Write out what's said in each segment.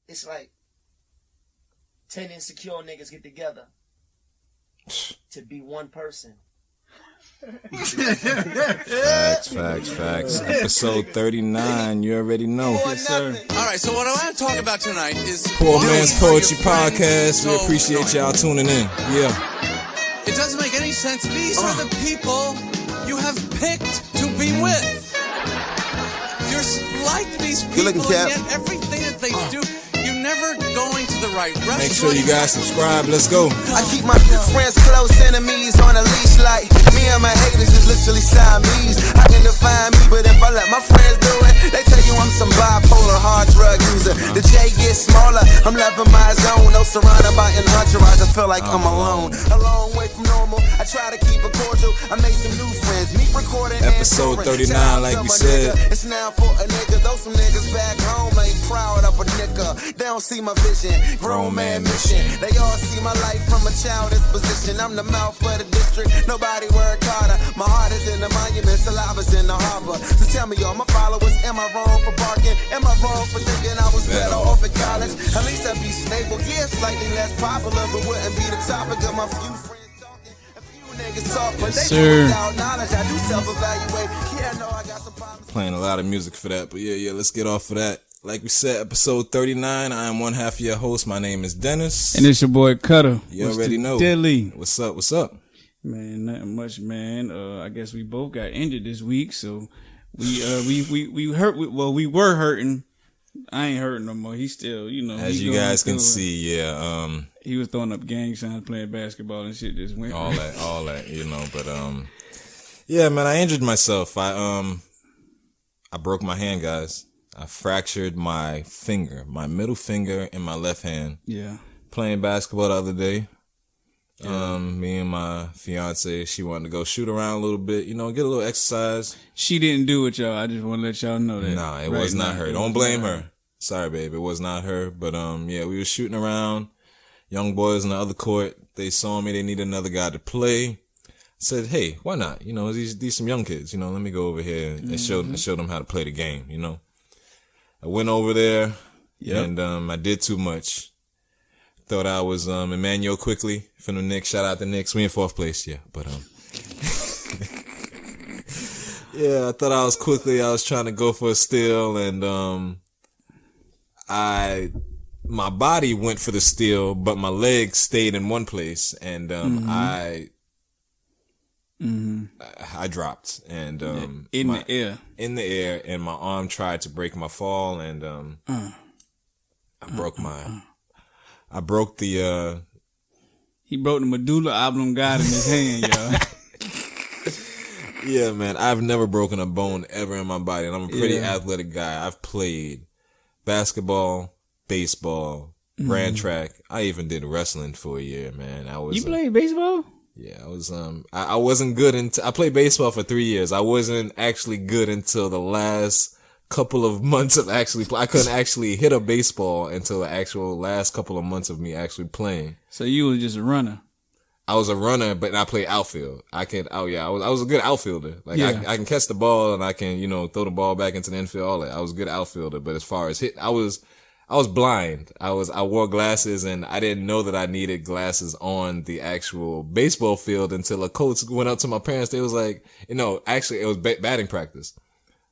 it's like 10 insecure niggas get together to be one person. Facts. Episode 39, you already know. Yes, sir. All right, so what I want to talk about tonight is Poor Man's Poetry Podcast. We appreciate y'all tuning in. Yeah. It doesn't make any sense. These are the people you have picked to be with. You're like these people, and yet everything that they do, you're never going to the right restaurant. Make sure you guys subscribe. Let's go. I keep my friends close, enemies on a leash like me and my haters is literally Siamese. I can define me, but if I let my friends do it, they tell you I'm some bipolar hard drug user. The J gets smaller, I'm loving my zone. No surrounded by an entourage, I feel like I'm alone. A long way from normal, I try to keep it cordial. I made some new friends, me recording Episode 39, like we said. It's now for a nigga, though some niggas back home ain't proud of a nigga. They don't see my vision, grown man mission. They all see my life from a childish position. I'm the mouth of the district, nobody work harder. My heart is in the monument, saliva's in the harbor. So tell me, all my followers, am I wrong for barking? Am I wrong for thinking I was better off at college? At least I'd be stable, yeah, slightly less popular, but wouldn't be the topic of my few friends talking. A few niggas talk, but they do without knowledge. I do self-evaluate. Yeah, I know I got some problems. Playing a lot of music for that, but yeah, let's get off of that. Like we said, episode 39. I am one half of your host. My name is Dennis. And it's your boy Cutter. You already know. Deadly. What's up? Man, nothing much, man. I guess we both got injured this week, so we hurt. Well, we were hurting. I ain't hurting no more. He's still, As you guys can see, yeah. He was throwing up gang signs, playing basketball and shit this winter. All that, but yeah, man, I injured myself. I broke my hand, guys. I fractured my finger, my middle finger in my left hand. Yeah. Playing basketball the other day. Yeah. Me and my fiance, she wanted to go shoot around a little bit, get a little exercise. She didn't do it, y'all. I just want to let y'all know that. Nah, it was not her. Don't blame her. Sorry, babe. It was not her. But, yeah, we were shooting around. Young boys in the other court. They saw me. They needed another guy to play. I said, hey, why not? These some young kids, let me go over here and show them how to play the game, I went over there and, I did too much. Thought I was, Emmanuel Quickly from the Knicks. Shout out the Knicks. We in 4th place. Yeah. But, yeah, I thought I was Quickly. I was trying to go for a steal and, my body went for the steal, but my legs stayed in one place and, I dropped and in the air, and my arm tried to break my fall and I broke the he broke the medulla oblongata in his hand, y'all. Yeah, man, I've never broken a bone ever in my body and I'm a pretty athletic guy. I've played basketball, baseball, ran track. I even did wrestling for a year, man. You played baseball? Yeah, I was, I wasn't good until, I played baseball for 3 years. I wasn't actually good until the last couple of months of I couldn't actually hit a baseball until the actual last couple of months of me actually playing. So you was just a runner? I was a runner, but I played outfield. I was a good outfielder. Like, I can catch the ball and I can, throw the ball back into the infield, all that. I was a good outfielder, but as far as hit, I was blind. I wore glasses and I didn't know that I needed glasses on the actual baseball field until a coach went up to my parents. They was like, actually it was batting practice.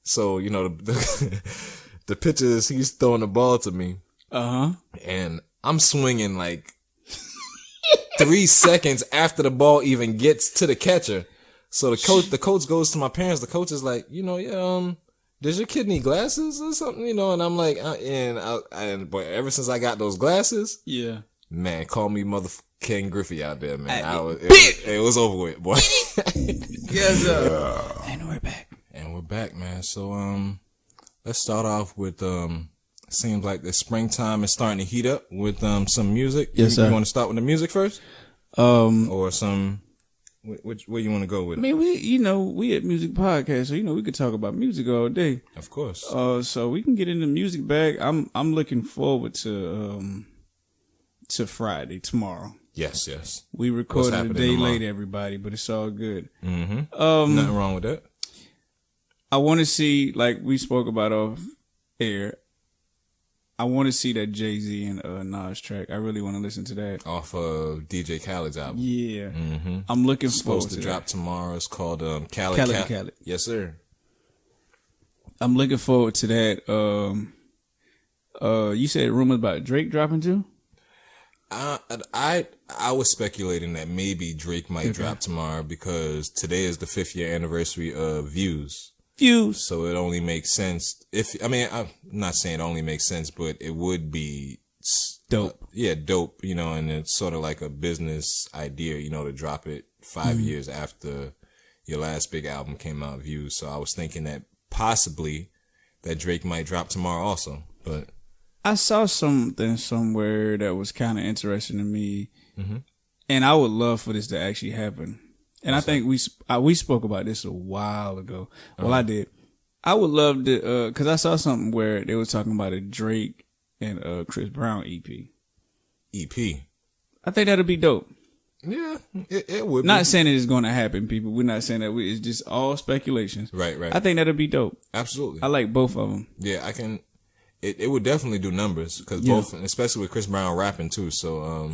So, the pitchers, he's throwing the ball to me. And I'm swinging like 3 seconds after the ball even gets to the catcher. So the coach goes to my parents. The coach is like, does your kid need glasses or something? And I'm like, but ever since I got those glasses, yeah, man, call me King Griffey out there, man. It was over with, boy. Yes, sir. And we're back, man. So, let's start off with, seems like the springtime is starting to heat up with, some music. Yes, sir. You want to start with the music first? Or some, where you want to go with it? I mean, we at Music Podcast, so, we could talk about music all day. Of course. So we can get into music bag. I'm looking forward to Friday, tomorrow. Yes. We recorded a day late, everybody, but it's all good. Nothing wrong with that. I want to see, like we spoke about off air, I want to see that Jay-Z and Nas track. I really want to listen to that. Off of DJ Khaled's album. Yeah. Mm-hmm. I'm looking forward to supposed to that. drop tomorrow. It's called Khaled Khaled. Yes, sir. I'm looking forward to that. You said rumors about Drake dropping too? I was speculating that maybe Drake might drop tomorrow because today is the 5th year anniversary of Views. So it only makes sense I'm not saying it only makes sense, but it would be dope. Dope, and it's sort of like a business idea, to drop it 5 years after your last big album came out, Views. So I was thinking that possibly that Drake might drop tomorrow also, but I saw something somewhere that was kind of interesting to me, and I would love for this to actually happen. And I think we spoke about this a while ago. Well, I did. I would love to, cause I saw something where they were talking about a Drake and Chris Brown EP. I think that'd be dope. Yeah, it would. Not saying it is going to happen, people. We're not saying that. It's just all speculations. Right. I think that'd be dope. Absolutely. I like both of them. Yeah, I can. It would definitely do numbers because both, especially with Chris Brown rapping too. So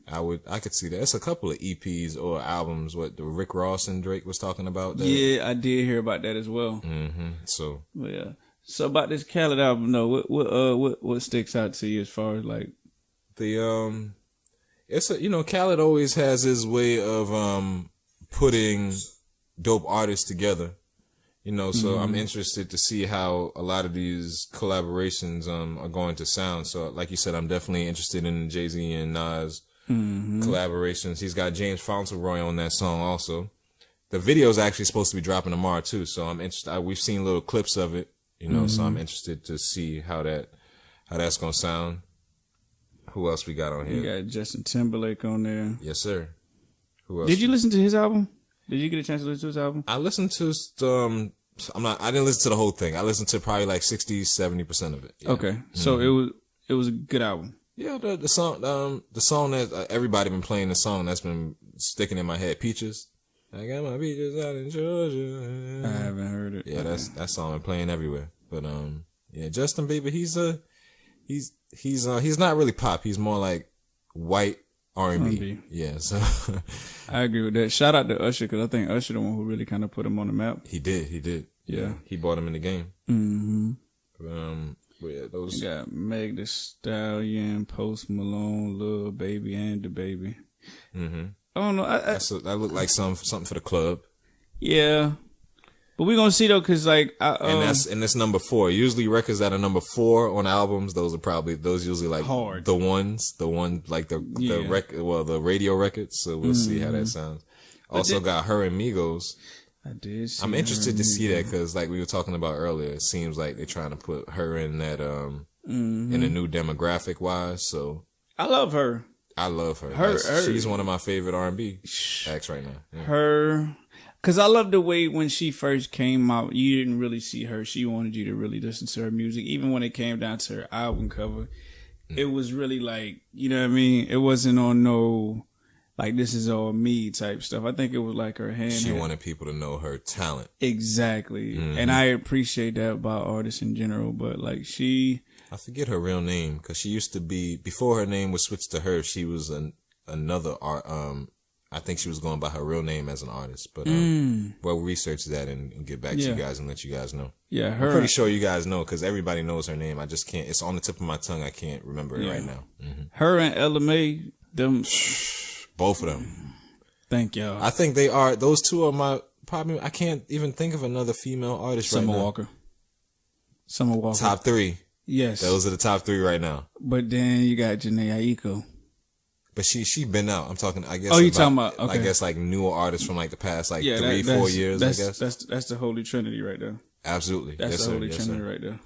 I could see that. It's a couple of EPs or albums. What the Rick Ross and Drake was talking about. Yeah, I did hear about that as well. So yeah. So about this Khaled album, though, what sticks out to you as far as like the it's Khaled always has his way of putting dope artists together. So I'm interested to see how a lot of these collaborations are going to sound. So like you said, I'm definitely interested in Jay-Z and Nas collaborations. He's got James Fauntleroy on that song also. The video is actually supposed to be dropping tomorrow too. So I'm interested. We've seen little clips of it, so I'm interested to see how that's going to sound. Who else we got on here? You got Justin Timberlake on there. Yes, sir. Who else? Did you listen to his album? Did you get a chance to listen to his album? I listened to I didn't listen to the whole thing. I listened to probably like 60-70% of it. Yeah. Okay. So it was a good album. Yeah, the song that everybody been playing, the song that's been sticking in my head, Peaches. I got my peaches out in Georgia. I haven't heard it. Yeah, that song been playing everywhere. But Justin Bieber, he's not really pop. He's more like white R&B. Yeah, so I agree with that. Shout out to Usher because I think Usher the one who really kind of put him on the map. He did. Yeah, he brought him in the game. Those you got Meg Thee Stallion, Post Malone, Lil Baby, and the Baby. I don't know. That looked like something for the club. Yeah. But we're gonna see though, cause like, and that's number 4. Usually records that are number 4 on albums, those usually like hard. The radio records. So we'll see how that sounds. Also got her and Migos. I did. I'm interested to see that because like we were talking about earlier, it seems like they're trying to put her in that in a new demographic wise. So I love her. She's one of my favorite R&B acts right now. Yeah. Her. Cause I love the way when she first came out, you didn't really see her. She wanted you to really listen to her music. Even when it came down to her album cover, it was really like, you know what I mean? It wasn't on no, like, this is all me type stuff. I think it was like her hand. She wanted people to know her talent. Exactly. And I appreciate that about artists in general. But like I forget her real name because she used to be, before her name was switched to her, she was another art, I think she was going by her real name as an artist, but we'll research that and get back to you guys and let you guys know. Yeah, I'm pretty sure you guys know because everybody knows her name. I just can't. It's on the tip of my tongue. I can't remember it right now. Her and LMA, them, both of them. Thank y'all. I think they are. Those two are my probably. I can't even think of another female artist right now. Summer Walker. Top 3. Yes, those are the top 3 right now. But then you got Jhené Aiko. But she been out. I'm talking. I guess. Oh, you talking about? Okay. I guess like newer artists from like the past 3-4 years. I guess that's the Holy Trinity right there. Absolutely. That's the Holy Trinity right there.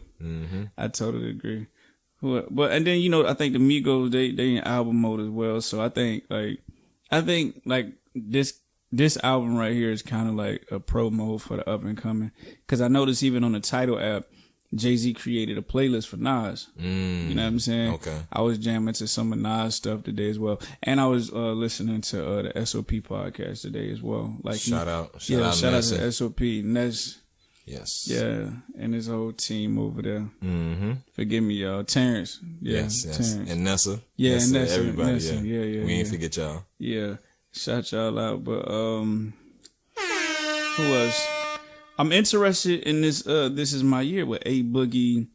I totally agree. But and then I think the Migos they in album mode as well. So I think this album right here is kind of like a promo for the up and coming. Because I noticed even on the Tidal app, Jay-Z created a playlist for Nas. You know what I'm saying? Okay. I was jamming to some of Nas stuff today as well. And I was listening to the SOP podcast today as well. Like shout out to SOP. And Yes. Yeah, and his whole team over there. Mm-hmm. Forgive me, y'all. Terrence. Yeah, Yes. Terrence. And Nessa. Yeah, Nessa, Nessa, everybody. Nessa. Yeah. We ain't forget y'all. Yeah, shout y'all out. But who else? I'm interested in this. This is my year with A Boogie,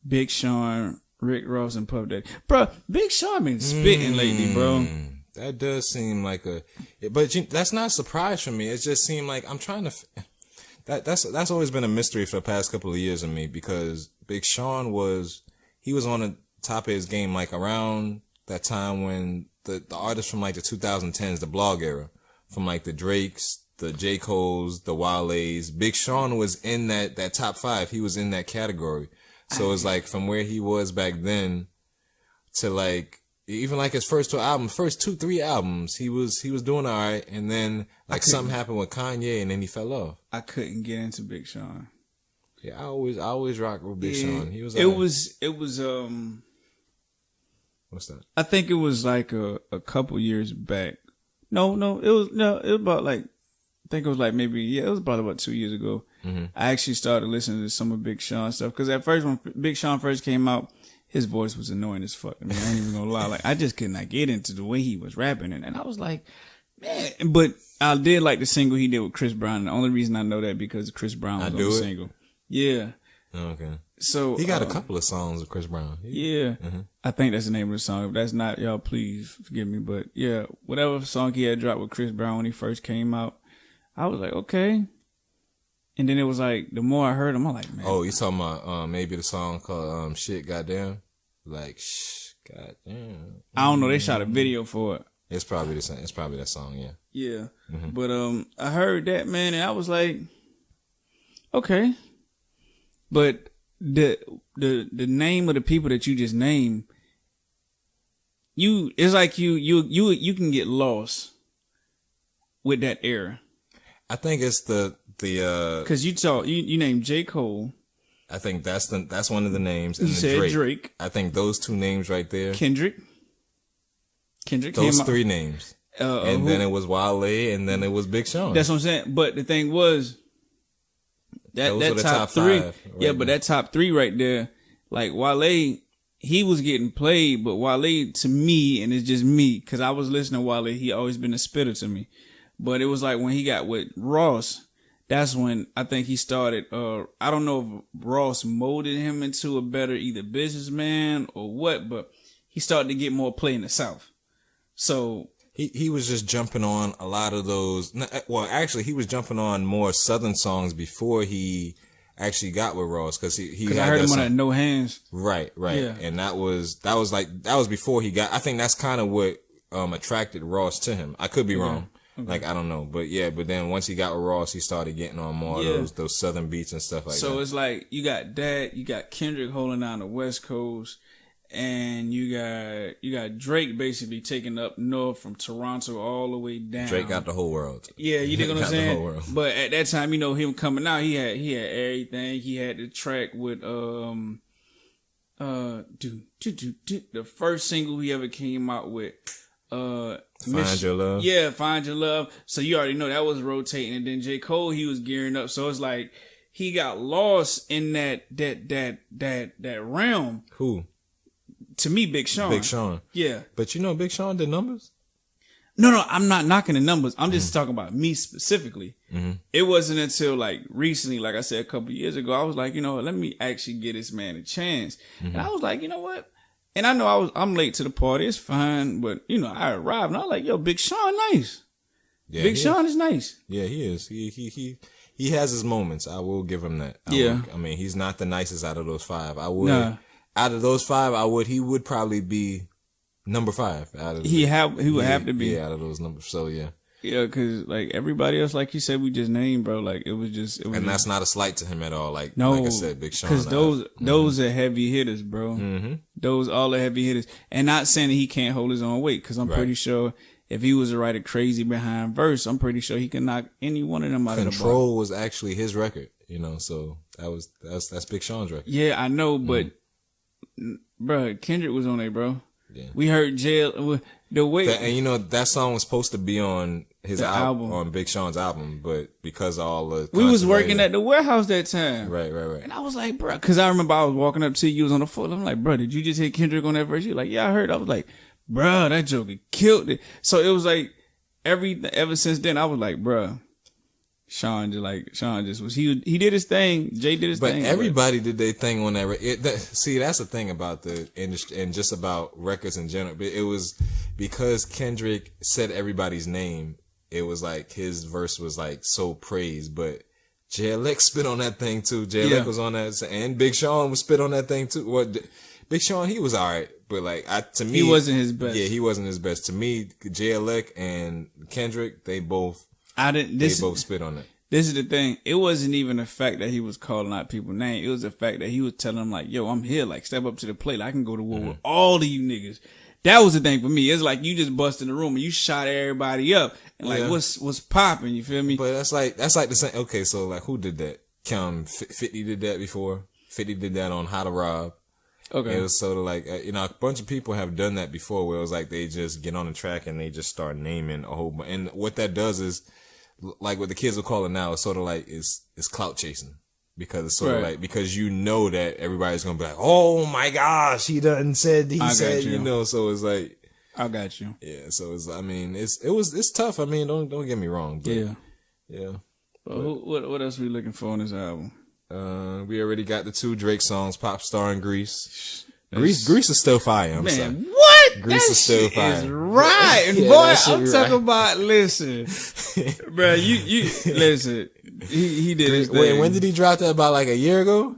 Big Sean, Rick Ross, and Puff Daddy. Bro, Big Sean been spitting lately, bro. That does seem like that's not a surprise for me. It just seemed like I'm trying to. That's always been a mystery for the past couple of years of me, because Big Sean was on the top of his game like around that time when the artists from like the 2010s, the blog era, from like the Drakes, the J. Cole's, the Wale's. Big Sean was in that top 5. He was in that category. So it's like from where he was back then to like even like his first 3 albums, he was doing all right, and then like something happened with Kanye, and then he fell off. I couldn't get into Big Sean. Yeah, I always rock with Big Sean. He was. It was. What's that? I think it was like a couple years back. No, it was about like, I think it was like maybe, it was probably about 2 years ago. Mm-hmm. I actually started listening to some of Big Sean stuff, because at first when Big Sean first came out, his voice was annoying as fuck. I mean, I ain't even gonna lie. Like, I just could not get into the way he was rapping, and I was like, man. But I did like the single he did with Chris Brown. And the only reason I know that because Chris Brown was on the single. Yeah. Okay. So he got a couple of songs with Chris Brown. Yeah. Mm-hmm. I think that's the name of the song. If that's not, y'all, please forgive me. But yeah, whatever song he had dropped with Chris Brown when he first came out, I was like, okay. And then it was like, the more I heard him, I'm like, man. Oh, you talking about maybe the song called Shit Goddamn? Like, shh, goddamn. I don't know. They shot a video for it. It's probably the same. It's probably that song, yeah. Yeah. Mm-hmm. But I heard that, man, and I was like, okay. But the name of the people that you just named, it's like you can get lost with that era. I think it's the because you named J. Cole. I think that's one of the names. And you said Drake. I think those 2 names right there. Kendrick. Those 3 names. And then it was Wale, and then it was Big Sean. That's what I'm saying. But the thing was, that top 3. Yeah, but that top 3 right there, like Wale, he was getting played, but Wale, to me, and it's just me, because I was listening to Wale, he always been a spitter to me. But it was like when he got with Ross, that's when I think he started, I don't know if Ross molded him into a better either businessman or what, but he started to get more play in the South. So he was just jumping on a lot of those. Well, actually, he was jumping on more Southern songs before he actually got with Ross, because he had I heard him song. On that No Hands. Right. Yeah. And that was before he got. I think that's kind of what attracted Ross to him. I could be wrong. Okay. Like, I don't know. But yeah, but then once he got with Ross, he started getting on more of those Southern beats and stuff like that. So it's like, you got that, you got Kendrick holding down the West Coast, and you got Drake basically taking up north from Toronto all the way down. Duke got the whole world. Yeah, you know what I'm saying? But at that time, him coming out, he had everything. He had the track with the first single he ever came out with. Find Your Love. Yeah, Find Your Love. So you already know that was rotating, and then J. Cole, he was gearing up. So it's like he got lost in that realm. Who? To me, Big Sean. Big Sean. Yeah. But Big Sean did numbers? No, I'm not knocking the numbers. I'm just talking about me specifically. Mm-hmm. It wasn't until like recently, like I said, a couple of years ago, I was like, let me actually give this man a chance. Mm-hmm. And I was like, you know what? And I know I'm late to the party. It's fine. But, I arrived and I was like, yo, Big Sean, nice. Yeah, Big Sean is nice. Yeah, he is. He has his moments. I will give him that. I mean, he's not the nicest out of those 5. Out of those 5, he would probably be number 5. He would have to be. Yeah, out of those numbers. So, yeah. Yeah, because, like, everybody else, like you said, we just named, bro. Like, it was and that's not a slight to him at all. Like, no, like I said, Big Sean. Because those are heavy hitters, bro. Mm-hmm. Those all are heavy hitters. And not saying that he can't hold his own weight, because I'm pretty sure if he was to write a crazy behind verse, I'm pretty sure he can knock any one of them out of the ball. Control was actually his record, so that's Big Sean's record. Yeah, I know, but, bro, Kendrick was on there, bro. Yeah. We heard Jail, the way. And that song was supposed to be on his album on Big Sean's album, but because of all the we was working at the warehouse that time. Right. And I was like, bro, cause I remember I was walking up to you, was on the phone. I'm like, bro, did you just hit Kendrick on that verse? You like, yeah, I heard. I was like, bro, that Joker killed it. So it was like ever since then, I was like, bro, Sean just was, he did his thing. Jay did his thing. But everybody did their thing on that. See, that's the thing about the industry and just about records in general. It was because Kendrick said everybody's name. It was like his verse was like so praised, but JLX spit on that thing too. JLX was on that, and Big Sean was spit on that thing too. What Big Sean, he was alright, but like to me, he wasn't his best. Yeah, he wasn't his best. To me, JLX and Kendrick, they both spit on it. This is the thing. It wasn't even the fact that he was calling out people's names. It was the fact that he was telling them like, yo, I'm here. Like, step up to the plate. Like, I can go to war with all of you niggas. That was the thing for me. It's like you just bust in the room and you shot everybody up. And like, what's popping? You feel me? But that's like the same. Okay, so like, who did that? 50 did that before. 50 did that on How to Rob. Okay. It was sort of like, a bunch of people have done that before where it was like they just get on the track and they just start naming a whole bunch. And what that does is, like what the kids will call it now, it's sort of like, it's clout chasing. Because it's sort of like, because you know that everybody's going to be like, oh my gosh, he done said, so it's like. I got you. Yeah, so it's, I mean, it's tough. I mean, don't get me wrong. But yeah. But what else are we looking for on this album? We already got the 2 Drake songs, Pop Star and Grease. Grease is still fire. I'm sorry. What? Grease is still fire. Is right. And boy, I'm talking about, listen, bro, you listen. He did his thing. Wait, when did he drop that? About like a year ago?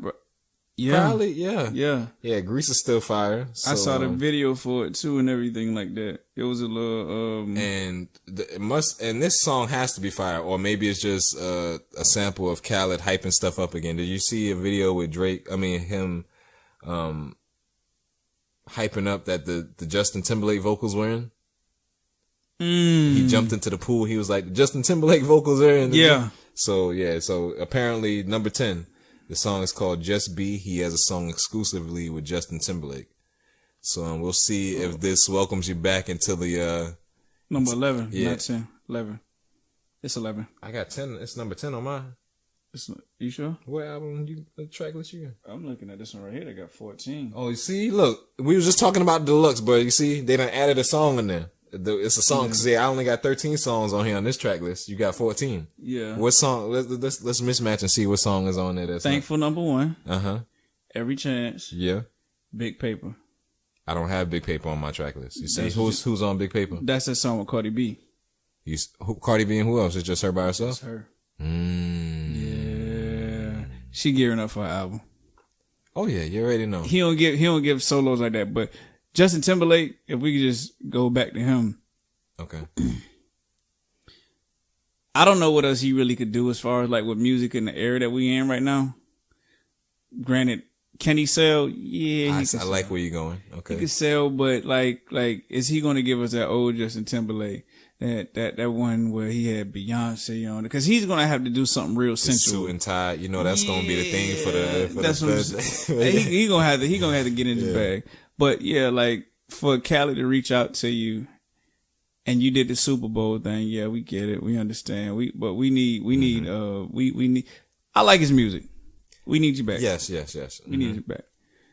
Yeah. Probably, yeah. Yeah, Grease is still fire. So, I saw the video for it too and everything like that. It was a little, and this song has to be fire, or maybe it's just a sample of Khaled hyping stuff up again. Did you see a video with Drake? I mean, him, hyping up that the Justin Timberlake vocals were in. He jumped into the pool. He was like, the Justin Timberlake vocals are in. So apparently number 10, the song is called Just Be. He has a song exclusively with Justin Timberlake. So we'll see if this welcomes you back into the number 11, not 10. 11. It's 11. I got 10. It's number 10 on mine. You sure? What album track list you got? I'm looking at this one right here. They got 14. Oh, you see? Look, we was just talking about Deluxe, but you see, they done added a song in there. It's a song, cause I only got 13 songs on here on this track list. You got 14. Yeah. What song? Let's mismatch and see what song is on there. Thankful number 1. Uh-huh. Every Chance. Yeah. Big Paper. I don't have Big Paper on my track list. You see, who's on Big Paper? That's a song with Cardi B. Cardi B and who else? It's just her by herself? It's her. Yeah. She gearing up for her album. Oh yeah, you already know. He don't give solos like that, but Justin Timberlake, if we could just go back to him. Okay. I don't know what else he really could do as far as like with music in the era that we in right now. Granted, can he sell? Yeah, I like where you're going. Okay. He could sell, but like, is he going to give us that old Justin Timberlake? That one where he had Beyonce on it, because he's gonna have to do something real sensual. Suit and tie, that's gonna be the thing for the. He gonna have to get in his bag. But yeah, like for Khaled to reach out to you, and you did the Super Bowl thing. Yeah, we get it, we understand. We need. I like his music. We need you back. Yes. We need you back.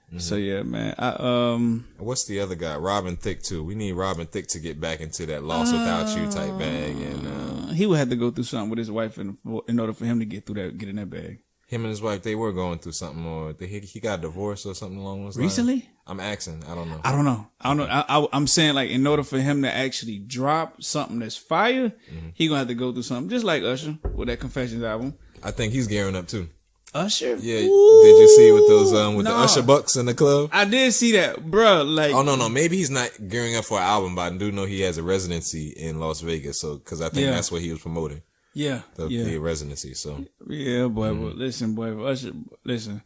Mm-hmm. So yeah, man. What's the other guy? Robin Thicke too. We need Robin Thicke to get back into that Lost Without You type bag, and he would have to go through something with his wife in order for him to get in that bag. Him and his wife, they were going through something, or he got divorced or something along those lines. Recently? I'm asking. I don't know. I'm saying like in order for him to actually drop something that's fire, he gonna have to go through something just like Usher with that Confessions album. I think he's gearing up too. Usher? Yeah. Ooh, did you see with those the Usher Bucks in the club? I did see that, bro. Like, oh no, maybe he's not gearing up for an album, but I do know he has a residency in Las Vegas, so because I think that's what he was promoting. Yeah, the residency. So yeah, boy. But listen, boy, Usher, listen.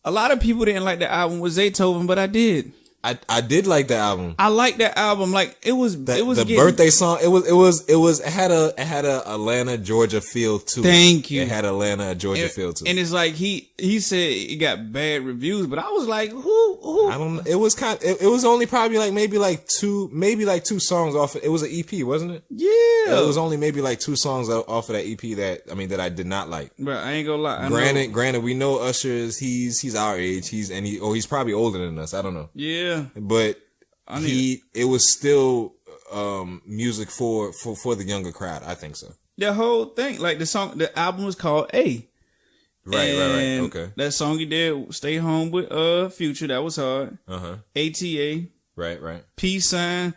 A lot of people didn't like the album with Zaytoven, but I did. I did like the album. I like that album. Like it was the birthday song. It had a Atlanta, Georgia feel to it. Thank you. It had Atlanta, Georgia feel to it. And it's like he said it got bad reviews, but I was like, who Who? I don't know. It was it was only probably like maybe like two songs off. It was an EP, wasn't it? Yeah. It was only maybe like 2 songs off of that EP that I did not like. Bro, I ain't gonna lie. Granted, we know Usher he's our age. He's probably older than us. I don't know. Yeah. But it was still music for the younger crowd. I think so. The whole thing, like the album was called A. Right. Okay. That song he did, Stay Home with Future, that was hard. ATA. Right. Peace Sign.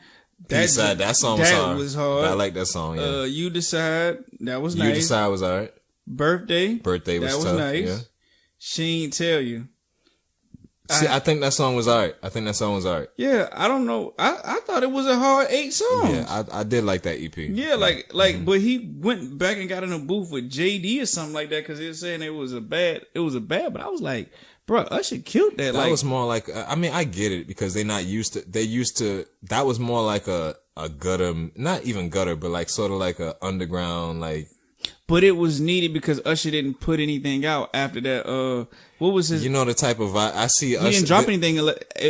That song was hard. I like that song, yeah. You Decide, that was nice. You Decide was alright. Birthday was that was tough, nice. Yeah. She Ain't Tell You. See, I think that song was alright. Yeah, I don't know. I thought it was a hard 8 songs. Yeah, I did like that EP. Yeah, but he went back and got in a booth with JD or something like that because he was saying it was a bad. But I was like, bro, Usher killed that. That was more like, I mean, I get it because they're not used to, that was more like a gutter, not even gutter, but like sort of like a underground, like. But it was needed because Usher didn't put anything out after that. What was his? You know the type of I see. He didn't drop anything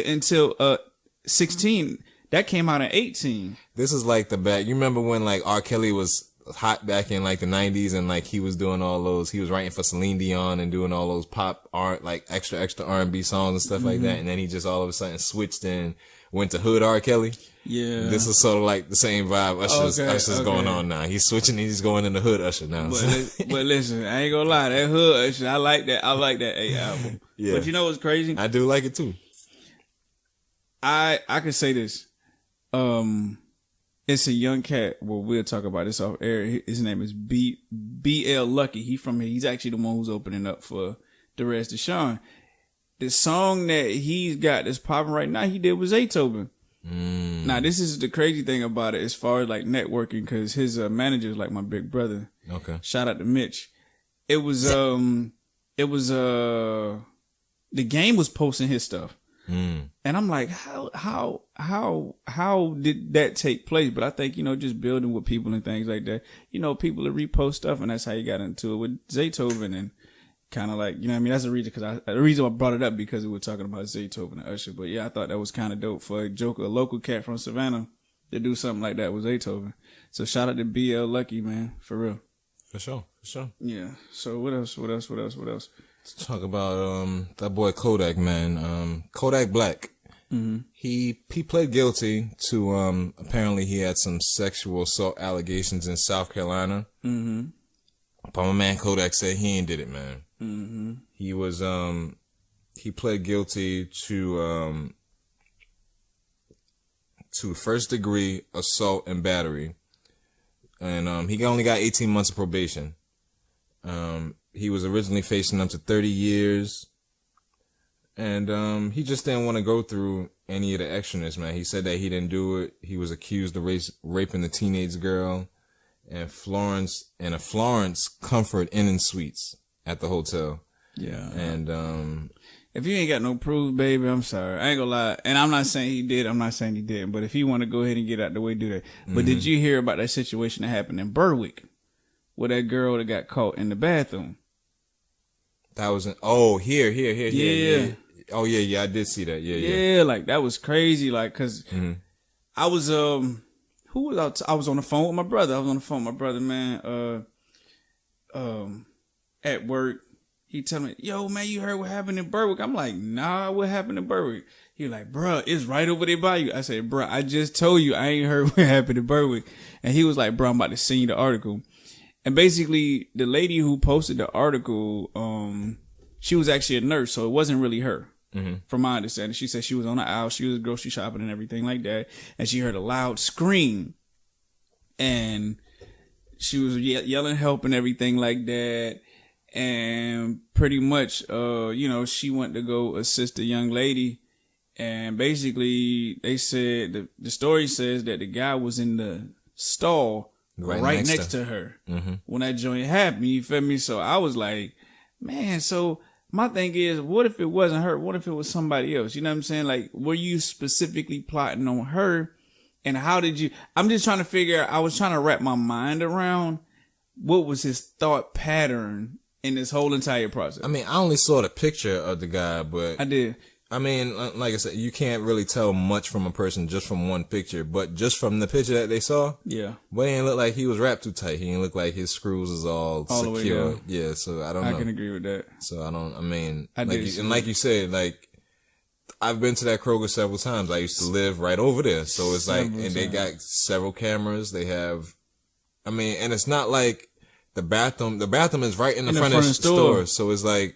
until 16. That came out in 18. This is like the back. You remember when like R. Kelly was hot back in like the 90s and like he was doing all those. He was writing for Celine Dion and doing all those pop art like extra R&B songs and stuff like that. And then he just all of a sudden switched and went to hood R. Kelly. Yeah. This is sort of like the same vibe Usher's going on now. He's switching. He's going in the hood Usher now. But listen, I ain't gonna lie. That hood Usher, I like that. I like that A album. Yeah. But you know what's crazy? I do like it too. I can say this. It's a young cat. Well, we'll talk about this off air. His name is BL Lucky. He's actually the one who's opening up for the rest of Sean. The song that he's got that's popping right now, he did with Zaytoven. Now, this is the crazy thing about it as far as like networking, because his manager is like my big brother. Okay. Shout out to Mitch. The Game was posting his stuff. And I'm like, how did that take place? But I think, just building with people and things like that, people that repost stuff, and that's how you got into it with Zaytoven and kind of like, that's the reason I brought it up because we were talking about Zaytoven and Usher. But yeah, I thought that was kind of dope for a local cat from Savannah to do something like that with Zaytoven. So shout out to BL Lucky, man, for real. For sure. Yeah. So what else? Let's talk about that boy Kodak, man. Kodak Black. Mm-hmm. He pled guilty to apparently he had some sexual assault allegations in South Carolina. Mm-hmm. But my man Kodak said he ain't did it, man. Mm-hmm. He was he pled guilty to first degree assault and battery, and he only got 18 months of probation. He was originally facing up to 30 years, and he just didn't want to go through any of the extraness, man. He said that he didn't do it. He was accused of raping the teenage girl and Florence Comfort Inn and Suites at the hotel. Yeah. And if you ain't got no proof, baby, I'm sorry. I ain't gonna lie. And I'm not saying he did. I'm not saying he didn't. But if he want to go ahead and get out the way, do that. But did you hear about that situation that happened in Berwick with that girl that got caught in the bathroom? That was here. Yeah. Oh yeah, I did see that. Yeah. Like that was crazy. Like, cause I was who was out? I was on the phone with my brother. Man. At work, he tell me, "Yo, man, you heard what happened in Berwick?" I'm like, "Nah, what happened in Berwick?" He like, "Bruh, it's right over there by you." I said, "Bruh, I just told you I ain't heard what happened in Berwick." And he was like, "Bruh, I'm about to send you the article." And basically, the lady who posted the article, she was actually a nurse, so it wasn't really her. From my understanding, she said she was on the aisle, she was grocery shopping and everything like that, and she heard a loud scream, and she was yelling help and everything like that, and pretty much, she went to go assist the young lady, and basically they said the story says that the guy was in the stall right next to her when that joint happened. You feel me? So I was like, man, so. My thing is, what if it wasn't her? What if it was somebody else? You know what I'm saying? Like, were you specifically plotting on her? And how did you? I'm just trying to figure out. I was trying to wrap my mind around what was his thought pattern in this whole entire process. I mean, I only saw the picture of the guy, but I did. I mean, like I said, you can't really tell much from a person just from one picture, but just from the picture that they saw, yeah, boy, he didn't look like he was wrapped too tight. He didn't look like his screws was all secure. Yeah, so I don't know. I can agree with that. So like you said, like, I've been to that Kroger several times. I used to live right over there. So it's like, and they got several cameras. They have, I mean, and it's not like the bathroom is right in the front of the store. So it's like,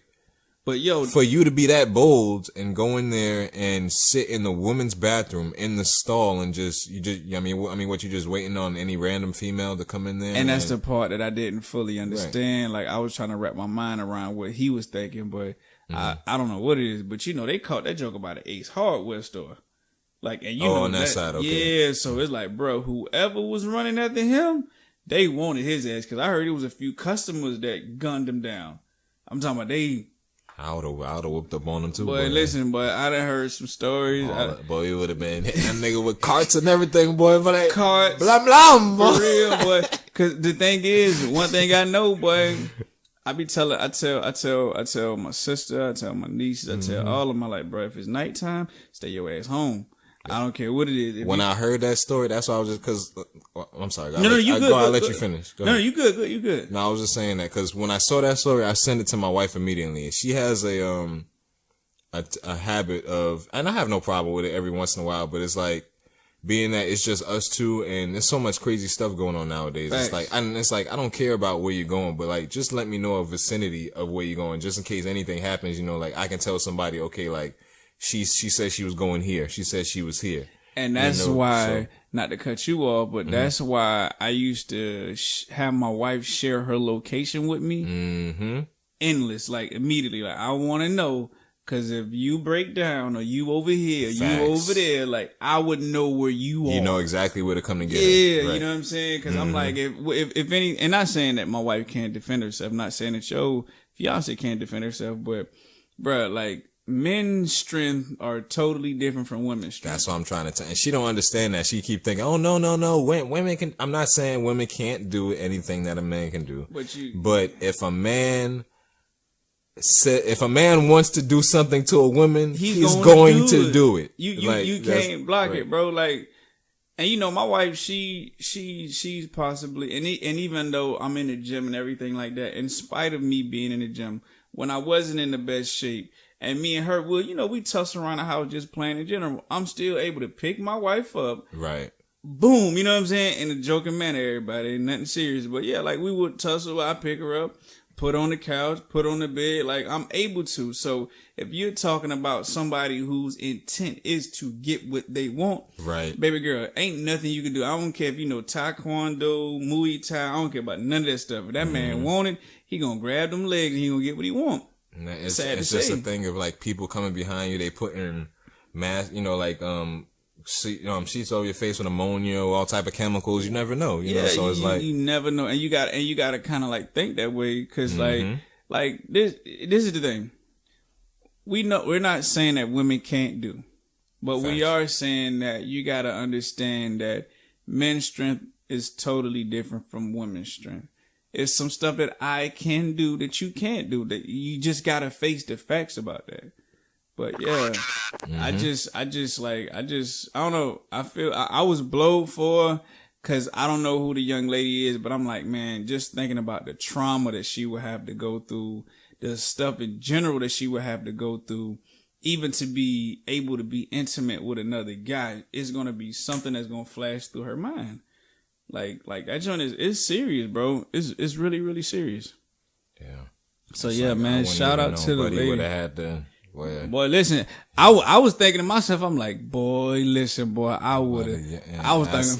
but yo, for you to be that bold and go in there and sit in the woman's bathroom in the stall and I mean, what, you just waiting on any random female to come in there? And that's the part that I didn't fully understand. Right. Like, I was trying to wrap my mind around what he was thinking, but I don't know what it is. But they caught that joke about an Ace Hardware store. Like, and on that side, okay. Yeah, so it's like, bro, whoever was running after him, they wanted his ass. Cause I heard it was a few customers that gunned him down. I'm talking about I would have whooped up on him too. Boy, listen, boy, I done heard some stories. Boy, you would have been hitting that nigga with carts and everything, boy. For that carts, blah blah, boy. For real, boy. Cause the thing is, one thing I know, boy, I tell my sister, I tell my nieces, I tell all of them, like, bro, if it's nighttime, stay your ass home. I don't care what it is. When I heard that story, that's why I was just, cause, I'm sorry. You good. I'll let you finish. Go ahead. You good. No, I was just saying that, cause when I saw that story, I sent it to my wife immediately. She has a habit of, and I have no problem with it every once in a while, but it's like, being that it's just us two and there's so much crazy stuff going on nowadays. Thanks. It's like, I don't care about where you're going, but like, just let me know a vicinity of where you're going, just in case anything happens, like, I can tell somebody, okay, like, she said she was going here. She said she was here. And that's why, not to cut you off, but that's why I used to have my wife share her location with me. Endless, like, immediately. Like, I want to know, because if you break down or you over here, Facts. You over there, like, I would know where you are. You know exactly where to come together. Yeah, right. You know what I'm saying? Because I'm like, if any, and not saying that my wife can't defend herself, not saying that your fiance can't defend herself, but, bruh, like, men's strength are totally different from women's strength. That's what I'm trying to tell. And she don't understand that. She keep thinking, oh, no. Women can, I'm not saying women can't do anything that a man can do. But if a man wants to do something to a woman, he's going to do it. You can't block it, bro. Like, and my wife, she's possibly, and even though I'm in the gym and everything like that, in spite of me being in the gym, when I wasn't in the best shape, and me and her, we tussle around the house just playing in general, I'm still able to pick my wife up. Right. Boom, you know what I'm saying? In a joking manner, everybody. Nothing serious. But yeah, like, we would tussle, I pick her up, put on the couch, put on the bed, like, I'm able to. So if you're talking about somebody whose intent is to get what they want, right, baby girl, ain't nothing you can do. I don't care if you know Taekwondo, Muay Thai, I don't care about none of that stuff. If that man want it, he gonna grab them legs and he gonna get what he want. It's just a thing of, like, people coming behind you, they put in mask, sheets over your face with ammonia or all type of chemicals. You never know, know. So it's like, you never know, and you gotta kind of like think that way, because like this is the thing. We're not saying that women can't do, but we are saying that you gotta understand that men's strength is totally different from women's strength. It's some stuff that I can do that you can't do, that you just gotta face the facts about that. But yeah, I don't know. I feel I was blowed for, cause I don't know who the young lady is, but I'm like, man, just thinking about the trauma that she would have to go through, the stuff in general that she would have to go through, even to be able to be intimate with another guy, it's going to be something that's going to flash through her mind. Like that joint is serious, bro. It's really, really serious. Yeah. So yeah, man, shout out to the lady. Would have had to. Boy, listen, I was thinking to myself, I'm like, boy, listen, boy, I would have. I was thinking.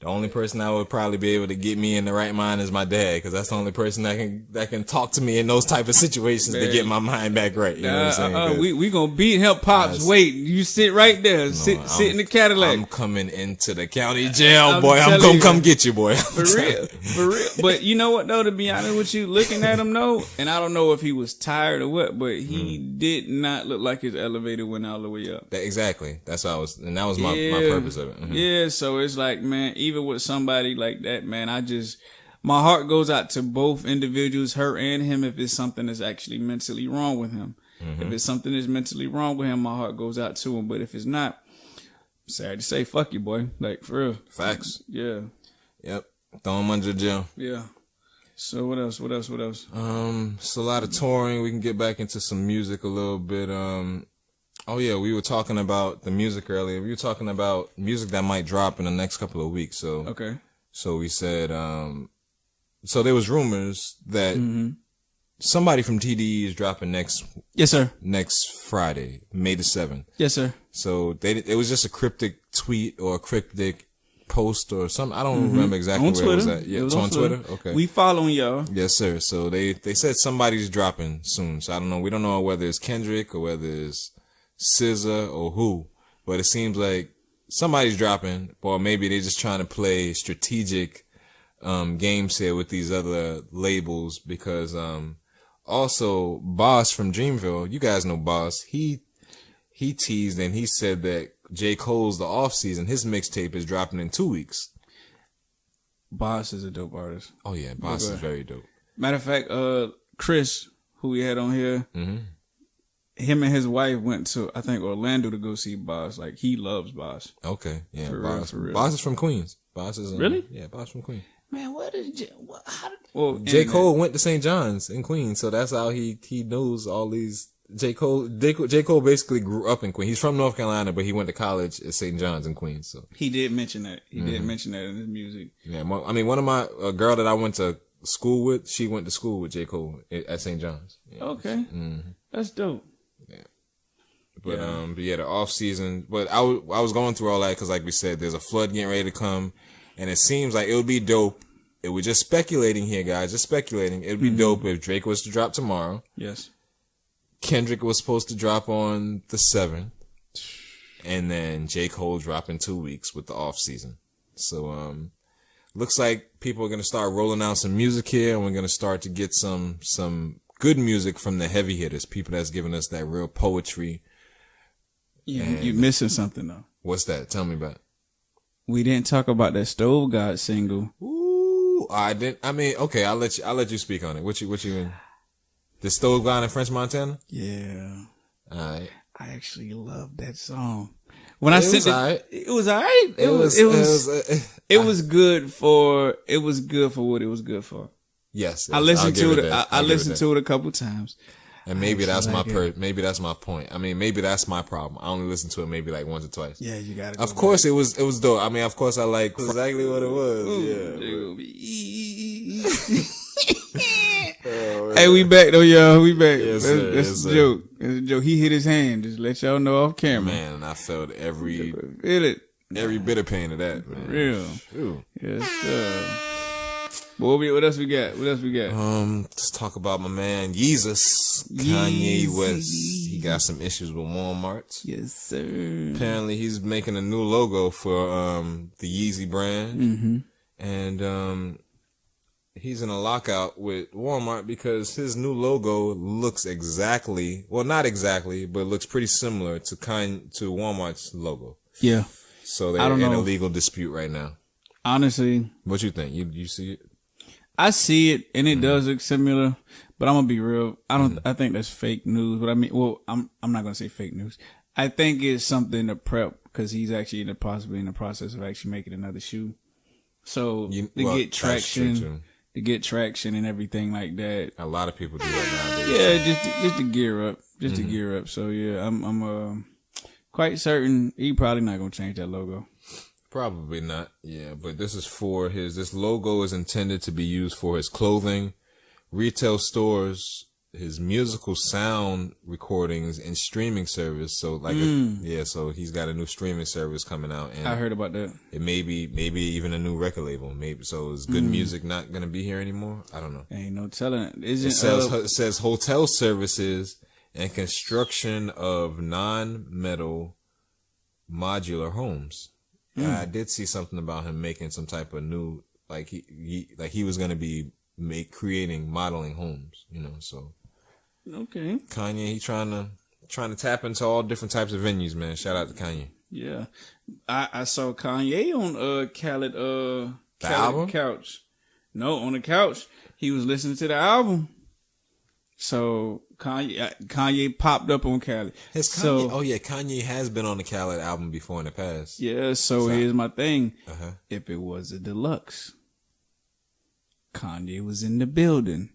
The only person that would probably be able to get me in the right mind is my dad, because that's the only person that can talk to me in those type of situations to get my mind back right. You know what I'm saying? We gonna beat him, pops. Wait, you sit right there. Sit in the Cadillac. I'm coming into the county jail, boy. I'm gonna come get you, boy. For real. But you know what though? To be honest with you, looking at him though, and I don't know if he was tired or what, but he did not look like his elevator went all the way up. Exactly. That's what I was, and that was my purpose of it. Yeah. So it's like, man, even with somebody like that, man, my heart goes out to both individuals, her and him, if it's something that's actually mentally wrong with him. If it's something that's mentally wrong with him, my heart goes out to him. But if it's not, sad to say, fuck you, boy. Like, for real. Facts. Yeah. Yep. Throw him under the jail. Yeah. So what else? It's a lot of touring. We can get back into some music a little bit. Oh yeah, we were talking about the music earlier. We were talking about music that might drop in the next couple of weeks. So okay. So we said, so there was rumors that somebody from TDE is dropping next Friday, May the 7th. Yes, sir. So it was just a cryptic tweet or a cryptic post or something. I don't remember exactly where it was at. Yeah, it's on Twitter. Okay. We following y'all. Yes, sir. So they said somebody's dropping soon. So I don't know. We don't know whether it's Kendrick or whether it's SZA or who, but it seems like somebody's dropping, or maybe they're just trying to play strategic games here with these other labels because also Boss from Dreamville, you guys know Boss, he teased and he said that J. Cole's The Off Season, his mixtape is dropping in 2 weeks. Boss is a dope artist. Oh yeah, Boss is very dope. Matter of fact, Chris, who we had on here, him and his wife went to, I think, Orlando to go see Boss. Like, he loves Boss. Okay, yeah, for Boss. Real. Boss is from Queens. Boss is really? Yeah, Boss from Queens. Man, J. Cole went to St. John's in Queens, so that's how he knows all these. J. Cole basically grew up in Queens. He's from North Carolina, but he went to college at St. John's in Queens. So he did mention that. He did mention that in his music. Yeah, I mean, one of my girl that I went to school with, she went to school with J. Cole at St. John's. Yeah. Okay, that's dope. Yeah, but the off season. But I was going through all that because, like we said, there's a flood getting ready to come, and it seems like it would be dope. We're just speculating here, guys. Just speculating. It would be dope if Drake was to drop tomorrow. Yes. Kendrick was supposed to drop on the 7th, and then J. Cole drop in 2 weeks with the off season. So, looks like people are going to start rolling out some music here, and we're going to start to get some good music from the heavy hitters, people that's giving us that real poetry. Yeah, you're missing something though. What's that? Tell me about it. We didn't talk about that Stove God single. Ooh, I didn't. I mean, okay, I'll let you speak on it. What you mean? The Stove God in French Montana? Yeah. All right. I actually love that song. When I said it was all right. It was good for what it was good for. Yes. I listened to it. I listened to it a couple times. And maybe that's maybe that's my point. I mean, maybe that's my problem. I only listened to it maybe like once or twice. Yeah, you got it. Of course it was dope. I mean, of course I like exactly what it was. Yeah. Hey, we back though, y'all. We back. Yes, that's a joke. That's a joke. He hit his hand. Just let y'all know off camera. Man, and I felt every bit of pain of that, man. Real. Ooh. Yes, what else we got? Let's talk about my man Yeezus, Kanye West. He got some issues with Walmart. Yes, sir. Apparently, he's making a new logo for the Yeezy brand, and he's in a lockout with Walmart because his new logo looks not exactly, but looks pretty similar to Walmart's logo. Yeah. So they're in a legal dispute right now. Honestly, what you think? You see it? I see it, and it does look similar, but I'm gonna be real. I think that's fake news. But I mean, I'm not gonna say fake news. I think it's something to prep because he's actually possibly in the process of actually making another shoe. So get traction and everything like that. A lot of people do that nowadays. Yeah, just to gear up, to gear up. So yeah, I'm quite certain he probably not gonna change that logo. Probably not. Yeah, but this logo is intended to be used for his clothing, retail stores, his musical sound recordings, and streaming service. So so he's got a new streaming service coming out, and I heard about that. It maybe even a new record label. Maybe so. Is Good Music not gonna be here anymore? I don't know. Ain't no telling. It says hotel services and construction of non-metal modular homes. I did see something about him making some type of new, he was gonna be creating modeling homes, so. Okay. Kanye, he trying to tap into all different types of venues, man. Shout out to Kanye. Yeah. I saw Kanye on Khaled album? couch. No, on the couch. He was listening to the album. So Kanye popped up on Khaled. Kanye has been on the Khaled album before in the past. Yeah, so here's my thing. If it was a deluxe, Kanye was in the building.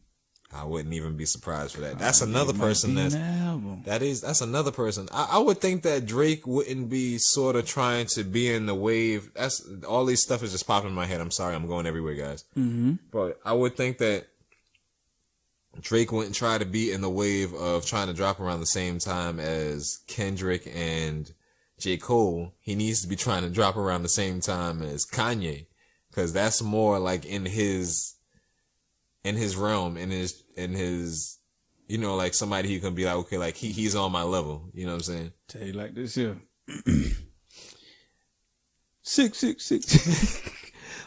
I wouldn't even be surprised for that. That's another person that's another person. I would think that Drake wouldn't be sort of trying to be in the wave. That's all these stuff is just popping in my head. I'm sorry, I'm going everywhere, guys. But I would think that Drake wouldn't try to be in the wave of trying to drop around the same time as Kendrick and J. Cole. He needs to be trying to drop around the same time as Kanye, because that's more like in his realm, in his, you know, like somebody he can be like, okay, like he's on my level. You know what I'm saying? Tell you like this here. 666.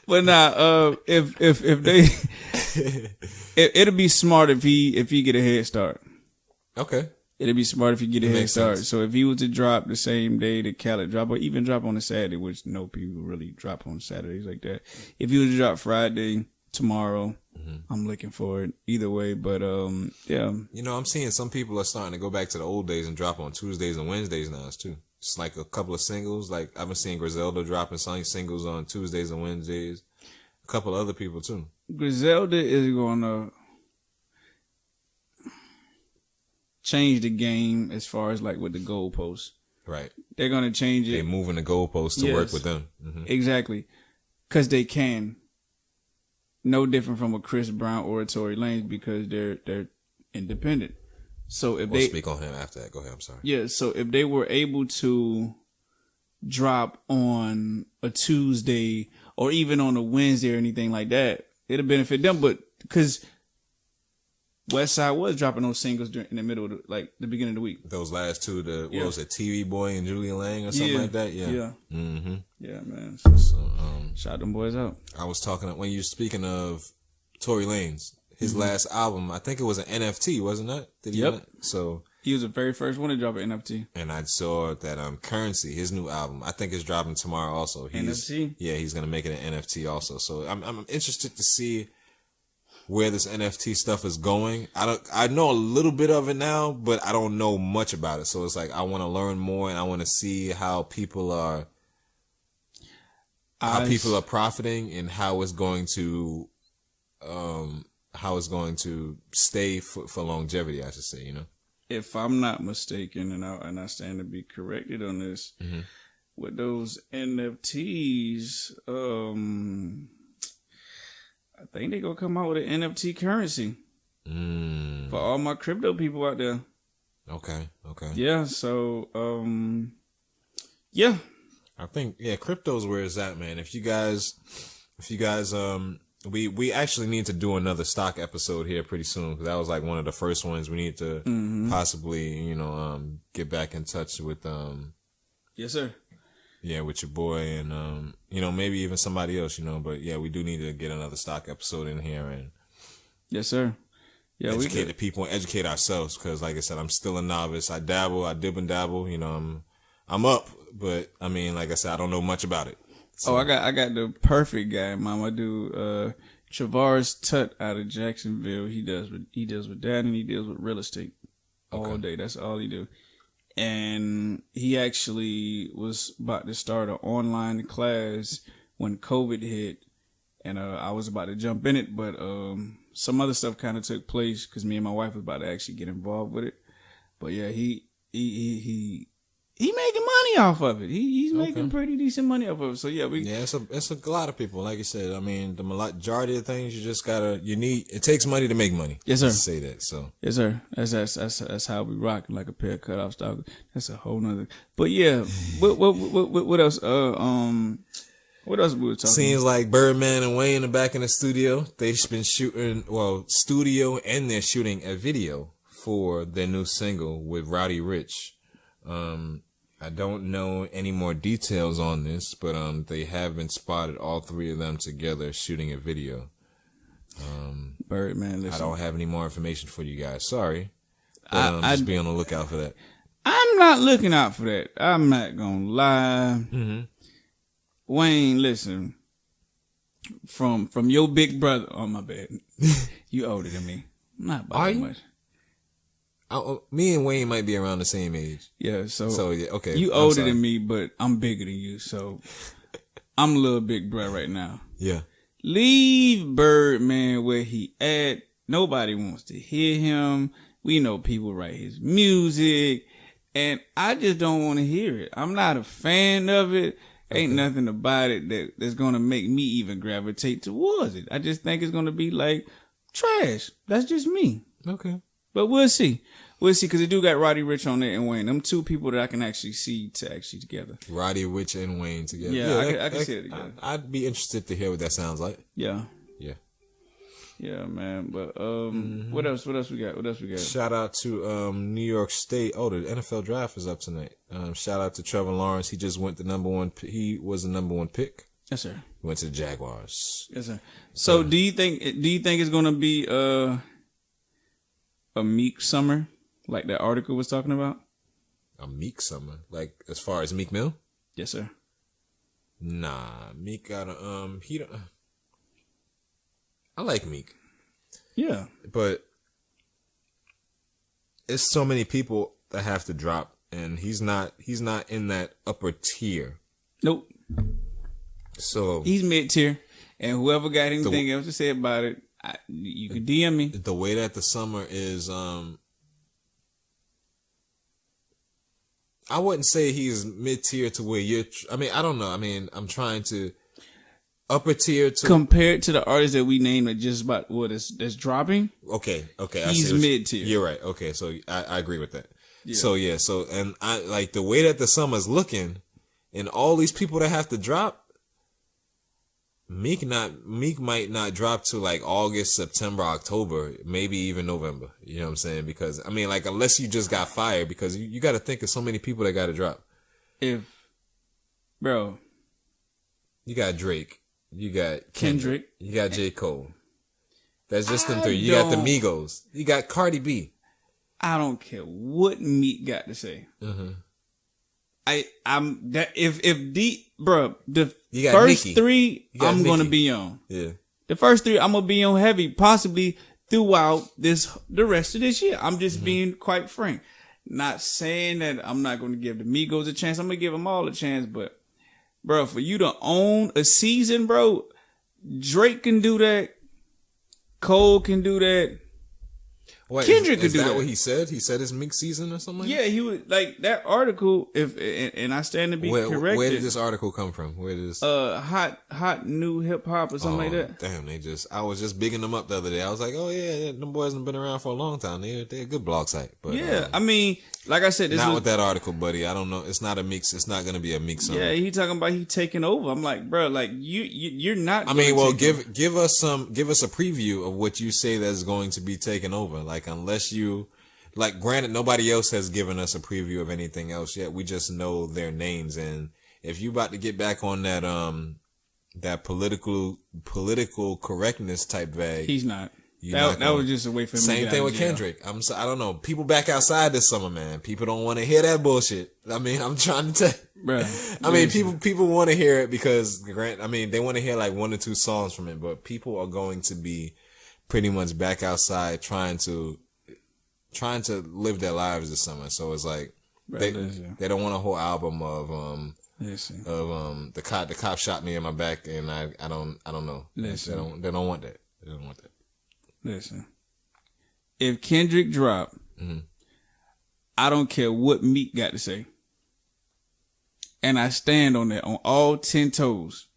But nah, if they, it'll be smart if he get a head start. Okay. It'd be smart if you get a head start. Sense. So if he was to drop the same day that Khaled drop, or even drop on a Saturday, which no people really drop on Saturdays like that. If he was to drop Friday, tomorrow, I'm looking for it either way. But yeah. You know, I'm seeing some people are starting to go back to the old days and drop on Tuesdays and Wednesdays now too. It's like a couple of singles. Like I've been seeing Griselda dropping some singles on Tuesdays and Wednesdays. A couple of other people too. Griselda is gonna change the game as far as like with the goalposts. Right. They're gonna change it. They're moving the goalposts to work with them. Exactly. Cause they can. No different from a Chris Brown or a Tory Lanez, because they're independent. So if we'll speak on him after that. Go ahead. I'm sorry. Yeah. So if they were able to drop on a Tuesday or even on a Wednesday or anything like that, it'll benefit them. But because Westside was dropping those singles in the middle of the beginning of the week. Those last two, what was it, TV Boy and Julian Lang or something like that? Yeah. Yeah, man. So, shout them boys out. I was talking, when you were speaking of Tory Lanez, his last album, I think it was an NFT, wasn't it? Yep. So he was the very first one to drop an NFT. And I saw that Currency, his new album, I think is dropping tomorrow also. NFT? Yeah, he's gonna make it an NFT also. So I'm interested to see where this NFT stuff is going. I know a little bit of it now, but I don't know much about it. So it's like I want to learn more, and I want to see how people are profiting, and how it's going to stay for longevity, I should say, you know. If I'm not mistaken, and I stand to be corrected on this, with those NFTs, I think they're gonna come out with an NFT currency for all my crypto people out there. Okay. Yeah. So, yeah. I think crypto's where it's at, man. If you guys, we actually need to do another stock episode here pretty soon, because that was like one of the first ones. We need to possibly, get back in touch with Yes, sir. Yeah, with your boy, and maybe even somebody else, but yeah, we do need to get another stock episode in here, and yes, sir. Yeah, educate the people and educate ourselves, because like I said, I'm still a novice. I dib and dabble, I'm up, but I mean, like I said, I don't know much about it. So. Oh, I got the perfect guy, Mom. I do Travaris Tut out of Jacksonville. He deals with that, and he deals with real estate all day. That's all he do. And he actually was about to start an online class when COVID hit, and I was about to jump in it, but some other stuff kind of took place because me and my wife was about to actually get involved with it. But yeah, he making money off of it. He's making pretty decent money off of it. So yeah, it's a lot of people. Like you said, I mean, the majority of things it takes money to make money. Yes, sir. To say that. So yes, sir. That's how we rock, like a pair of cut off stock. That's a whole nother. But yeah, what else? What else we were talking? Seems like Birdman and Wayne are back in the studio. They've been shooting studio, and they're shooting a video for their new single with Roddy Ricch. I don't know any more details on this, but they have been spotted, all three of them together, shooting a video. Birdman, listen. I don't have any more information for you guys. Sorry. But, just be on the lookout for that. I'm not looking out for that. I'm not gonna lie. Wayne, listen. From your big brother. Oh, my bad. You older than me. Not by much. Me and Wayne might be around the same age. Yeah, so yeah, okay. You older than me, but I'm bigger than you, so I'm a little big bro right now. Yeah. Leave Birdman where he at. Nobody wants to hear him. We know people write his music, and I just don't want to hear it. I'm not a fan of it. Ain't nothing about it that's gonna make me even gravitate towards it. I just think it's gonna be like trash. That's just me. Okay. But we'll see. We'll see, because they do got Roddy Ricch on there and Wayne. Them two people that I can actually see together. Roddy Ricch and Wayne together. Yeah, I can see it together. I'd be interested to hear what that sounds like. Yeah. Yeah. Yeah, man. But what else we got? Shout out to New York State. Oh, the NFL draft is up tonight. Shout out to Trevor Lawrence. He just went the number one. He was the number one pick. Yes, sir. He went to the Jaguars. Yes, sir. So do you think it's gonna be a Meek summer, like that article was talking about? A Meek summer, like as far as Meek Mill? Yes, sir. Nah, Meek got a he. I like Meek. Yeah, but it's so many people that have to drop, and he's not in that upper tier. Nope. So he's mid tier, and whoever got anything else to say about it, you can DM me. The way that the summer is, I wouldn't say he's mid tier to where you're. I mean, I don't know. I mean, I'm trying to upper tier to compared to the artists that we named that just about that's dropping. Okay. He's mid tier. You're right. Okay, so I agree with that. Yeah. So and I like the way that the summer's looking, and all these people that have to drop. Meek might not drop to like August, September, October, maybe even November. You know what I'm saying? Because I mean, like, unless you just got fired, because you got to think of so many people that got to drop. Bro, you got Drake, you got Kendrick, you got J. Cole. That's just them three. You got the Migos, you got Cardi B. I don't care what Meek got to say. Mm-hmm. I'm that if the you got first Nicki. three I'm Nicki. gonna be on. Yeah. The first three I'm gonna be on heavy, possibly throughout the rest of this year. I'm just being quite frank. Not saying that I'm not gonna give the Migos a chance. I'm gonna give them all a chance, but bro, for you to own a season, bro, Drake can do that. Cole can do that. Wait, Kendrick could do that. that. What he said? He said it's Meek season or something. Yeah, he was like that article. And I stand to be corrected. Where did this article come from? Where did this? Hot new hip hop or something like that. Damn, I was just bigging them up the other day. I was like, oh yeah, them boys have been around for a long time. They're a good blog site. But yeah, I mean, like I said, with that article, buddy. I don't know. It's not a mix. It's not gonna be a mix. Yeah, he talking about he taking over. I'm like, bro, like you're not. I mean, well, give us a preview of what you say that's going to be taken over. Like, unless you. Like, granted, nobody else has given us a preview of anything else yet. We just know their names, and if you about to get back on that political correctness type bag, he's not. That was just a way for him. Same thing with Kendrick. I don't know. People back outside this summer, man. People don't want to hear that bullshit. I mean, I'm trying to tell. Bruh, I mean, people want to hear it because they want to hear like one or two songs from it, but people are going to be pretty much back outside trying to live their lives this summer. So it's like they don't want a whole album of the cop shot me in my back and I don't know. Listen. They don't want that. They don't want that. Listen. If Kendrick drop, I don't care what Meek got to say. And I stand on that on all 10 toes.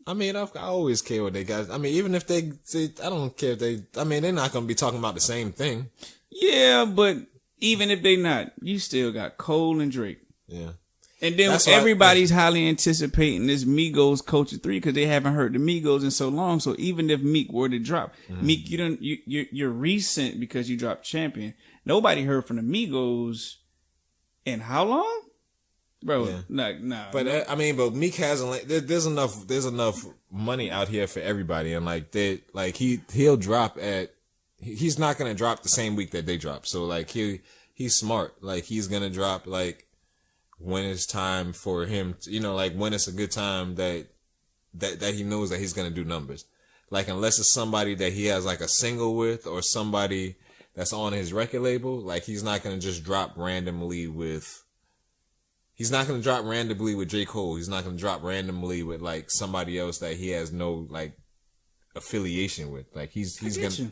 I mean, I always care what they got. I mean, even if they say, I don't care if they're not going to be talking about the same thing. Yeah, but even if they not, you still got Cole and Drake. Yeah. And then everybody's highly anticipating this Migos Culture 3 because they haven't heard the Migos in so long. So even if Meek were to drop, Meek, you're recent because you dropped Champion. Nobody heard from the Migos in how long? Bro, nah. But I mean, but Meek hasn't. There's enough money out here for everybody, and he'll drop at. He's not gonna drop the same week that they drop. So like he's smart. Like he's gonna drop like when it's time for him. When it's a good time that he knows that he's gonna do numbers. Like unless it's somebody that he has like a single with or somebody that's on his record label, like he's not gonna just drop randomly with. He's not gonna drop randomly with J. Cole. He's not gonna drop randomly with like somebody else that he has no like affiliation with. Like he's gonna,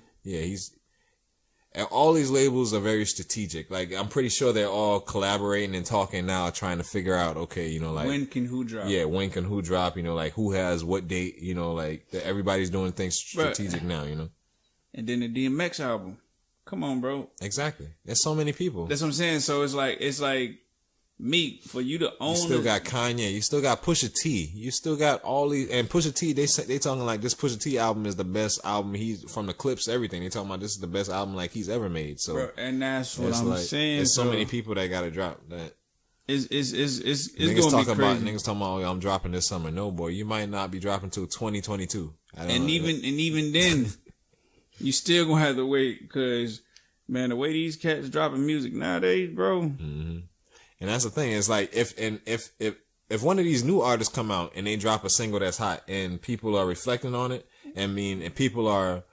and all these labels are very strategic. Like I'm pretty sure they're all collaborating and talking now, trying to figure out, okay, you know, like when can who drop? Yeah, when can who drop? You know, like who has what date? You know, like everybody's doing things strategic now. You know. And then the DMX album. Come on, bro. Exactly. There's so many people. That's what I'm saying. So it's like Meek, for you to own. You still got Kanye. You still got Pusha T. You still got all these. And Pusha T, they talking like this Pusha T album is the best album. He's from the clips, everything. They talking about this is the best album like he's ever made. So, bro, and that's what I'm saying. There's so many people that got to drop that. It's niggas gonna talking be crazy. Niggas talking about, oh, I'm dropping this summer. No, boy, you might not be dropping till 2022. Even then, you still gonna have to wait because, man, the way these cats dropping music nowadays, bro. Mm-hmm. And that's the thing. It's like if one of these new artists come out and they drop a single that's hot and people are reflecting on it, and people are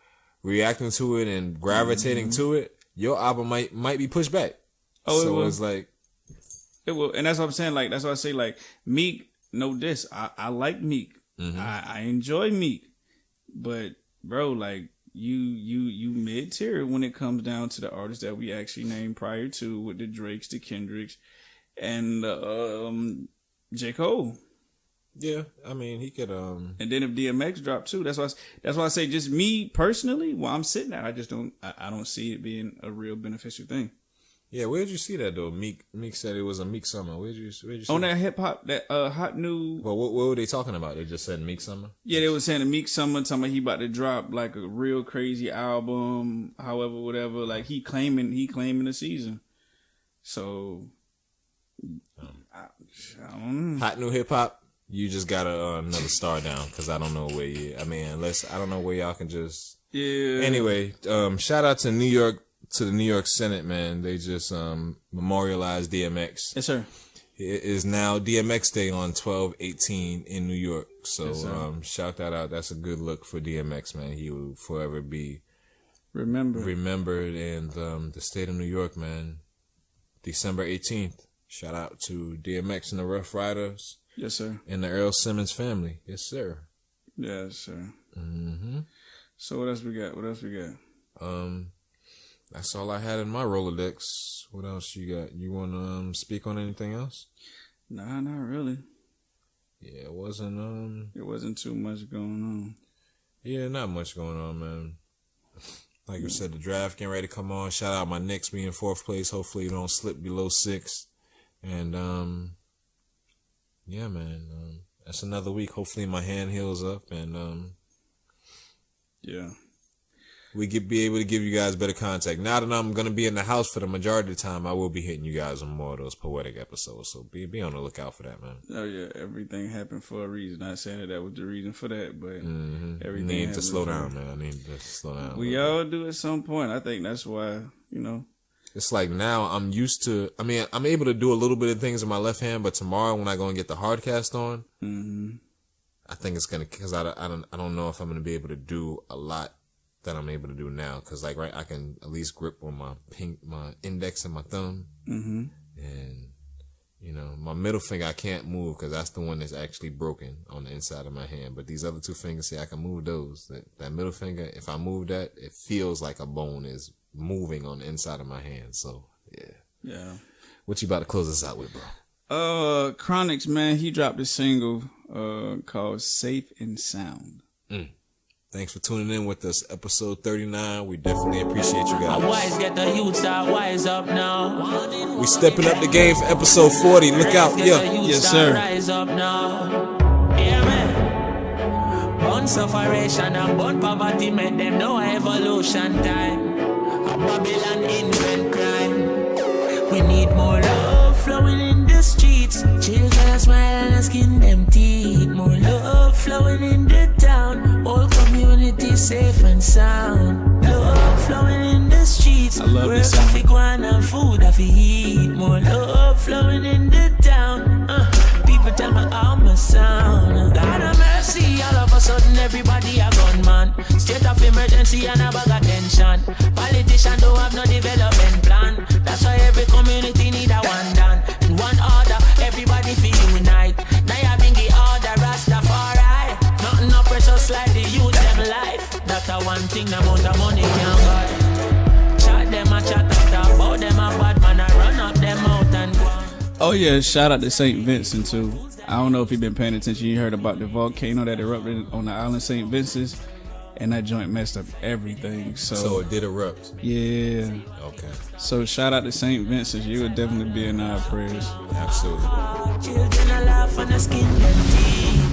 reacting to it and gravitating to it, your album might be pushed back. Oh, so it's like it will, and that's what I'm saying. Like that's why I say like Meek. No diss. I like Meek. Mm-hmm. I enjoy Meek, but bro, like you mid tier when it comes down to the artists that we actually named prior to, with the Drakes, the Kendricks, and J. Cole. Yeah, I mean he could. And then if DMX dropped too, that's why I say just me personally. While I'm sitting there, I just don't see it being a real beneficial thing. Yeah, where'd you see that though? Meek said it was a Meek summer. Where'd you see on that hip hop, that hot new. Well, what were they talking about? They just said Meek summer. Yeah, they were saying a Meek summer. Talking about he about to drop like a real crazy album. However, whatever. Like he claiming the season. So, I don't know. Hot new hip hop. You just got another star down because I don't know where you. I mean, I don't know where y'all can just. Yeah. Anyway, shout out to New York. To the New York Senate, man. They just memorialized DMX. Yes, sir. It is now DMX Day on 12/18 in New York. So yes, shout that out. That's a good look for DMX, man. He will forever be remembered in the state of New York, man. December 18th. Shout out to DMX and the Rough Riders. Yes, sir. And the Earl Simmons family. Yes, sir. Yes, sir. Mm-hmm. So what else we got? That's all I had in my Rolodex. What else you got? You want to speak on anything else? Nah, not really. Yeah, it wasn't too much going on. Yeah, not much going on, man. Like you said, the draft getting ready to come on. Shout out my Knicks being 4th place. Hopefully you don't slip below 6. And yeah, man. That's another week. Hopefully my hand heals up and yeah. We could be able to give you guys better contact. Now that I'm going to be in the house for the majority of the time, I will be hitting you guys on more of those poetic episodes. So be on the lookout for that, man. Oh, yeah. Everything happened for a reason. Not saying that was the reason for that, but everything need to slow down, man. I need to slow down. We all do at some point. I think that's why, It's like now I'm used to, I'm able to do a little bit of things in my left hand, but tomorrow when I go and get the hard cast on, I think it's going to, because I don't know if I'm going to be able to do a lot that I'm able to do now, because I can at least grip on my index and my thumb, and my middle finger I can't move because that's the one that's actually broken on the inside of my hand. But these other 2 fingers, I can move those. That middle finger, if I move that, it feels like a bone is moving on the inside of my hand. So yeah. What you about to close this out with, bro? Chronix, man, he dropped a single called "Safe and Sound." Thanks for tuning in with us, episode 39. We definitely appreciate you guys. Wise get the youth start wise up now. We stepping up the game for episode 40. Look out, yes sir. Rise up now. Yeah, man. Born sufferation and born poverty make them know evolution time. A Babylon invent crime. We need more love flowing in the streets. Children smile and skin them teeth. More love flowing in the town. All community safe and sound. Love flowing in the streets. I love this song. Where coffee, and food I fi eat. More love flowing in the town. People tell me how my sound. God of mercy, all of a sudden everybody a gunman. State of emergency and a bag of tension. Politicians nation don't have no development plan. That's why every community need a one done. In one order, everybody feel unite. Now you bring the order, Rastafari. Nothing no precious like the youth them life. That's a one thing the amount of money can buy. Chat them a chat about them a bad man. I run up them out and go. Oh yeah, shout out to St. Vincent too. I don't know if you've been paying attention. You heard about the volcano that erupted on the island St. Vincent, and that joint messed up everything. So it did erupt. Yeah. Okay. So shout out to St. Vincent. You would definitely be in our prayers. Absolutely. Children alive on the skin and teeth.